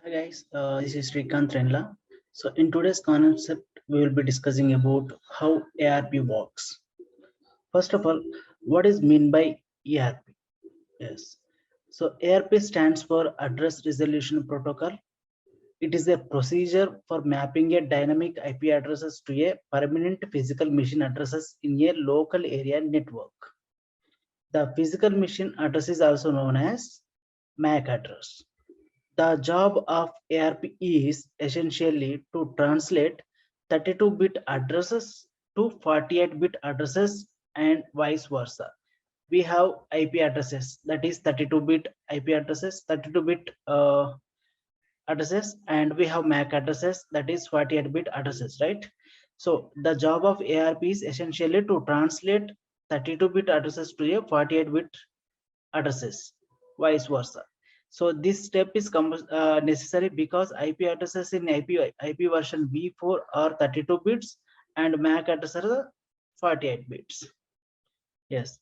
Hi guys, this is Srikanth Renla. So in today's concept, we will be discussing about how ARP works. First of all, what is mean by ARP? Yes. So ARP stands for Address Resolution Protocol. It is a procedure for mapping a dynamic IP addresses to a permanent physical machine addresses in a local area network. The physical machine address is also known as MAC address. The job of ARP is essentially to translate 32-bit addresses to 48-bit addresses and vice versa. We have IP addresses, that is 32-bit IP addresses, 32-bit addresses, and we have MAC addresses, that is 48-bit addresses, right? So the job of ARP is essentially to translate 32-bit addresses to a 48-bit addresses, vice versa. So this step is necessary because IP addresses in IP version v4 are 32 bits and MAC addresses are 48 bits. Yes,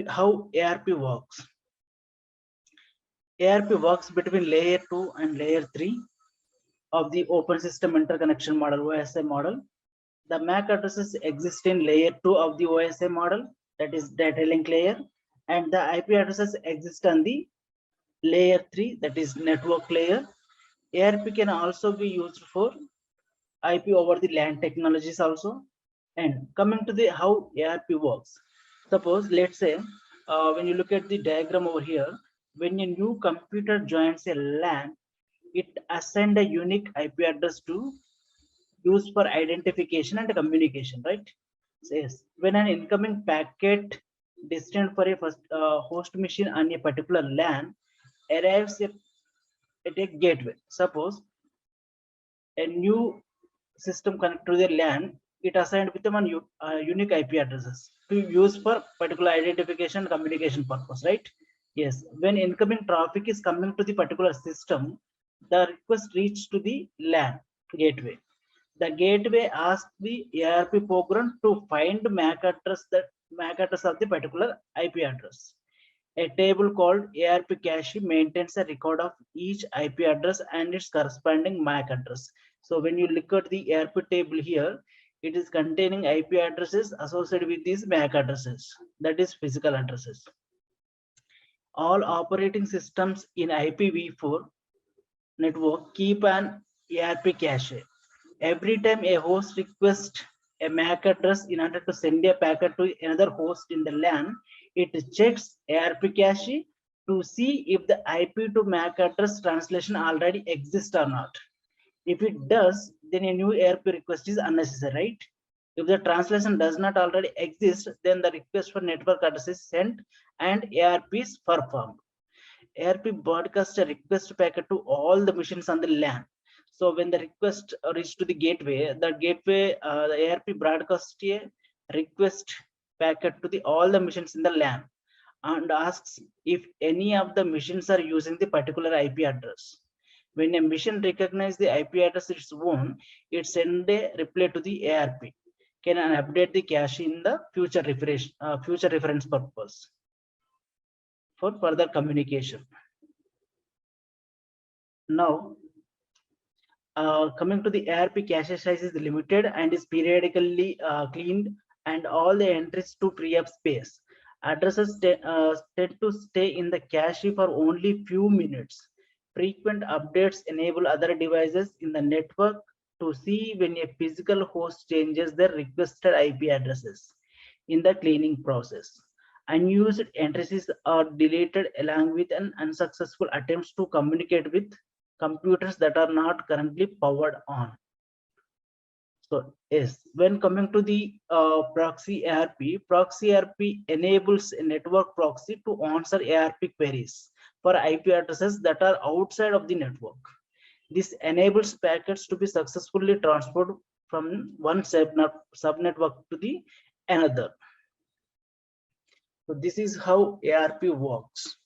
how ARP works. ARP works between layer 2 and layer 3 of the Open System Interconnection Model OSI model. The MAC addresses exist in layer 2 of the OSI model, that is data link layer, and the IP addresses exist on the layer 3, that is network layer. ARP can also be used for IP over the LAN technologies also. And coming to the how ARP works, suppose let's say when you look at the diagram over here, when a new computer joins a LAN, it assigns a unique IP address to use for identification and communication, right? So yes, when an incoming packet destined for a first host machine on a particular LAN arrives at a gateway. Suppose a new system connect to the LAN, it assigned with one unique IP addresses to use for particular identification and communication purpose, right? Yes, when incoming traffic is coming to the particular system, the request reaches to the LAN gateway. The gateway asks the ARP program to find MAC address of the particular IP address. A table called ARP cache maintains a record of each IP address and its corresponding MAC address. So when you look at the ARP table here, it is containing IP addresses associated with these MAC addresses, that is physical addresses. All operating systems in IPv4 network keep an ARP cache. Every time a host requests a MAC address in order to send a packet to another host in the LAN, it checks ARP cache to see if the IP to MAC address translation already exists or not. If it does, then a new ARP request is unnecessary, right? If the translation does not already exist, then the request for network address is sent and ARP is performed. ARP broadcasts a request packet to all the machines on the LAN. So when the request reaches to the gateway, the ARP broadcasts a request packet to all the machines in the LAN and asks if any of the machines are using the particular IP address. When a machine recognizes the IP address its own, it sends a reply to the ARP. Can update the cache in the future reference purpose for further communication. Now, coming to the ARP cache size is limited and is periodically cleaned and all the entries to free up space. Addresses tend to stay in the cache for only few minutes. Frequent updates enable other devices in the network to see when a physical host changes their requested IP addresses in the cleaning process. Unused entries are deleted along with an unsuccessful attempts to communicate with computers that are not currently powered on. So yes, when coming to the proxy ARP enables a network proxy to answer ARP queries for IP addresses that are outside of the network. This enables packets to be successfully transferred from one subnetwork to the another. So this is how ARP works.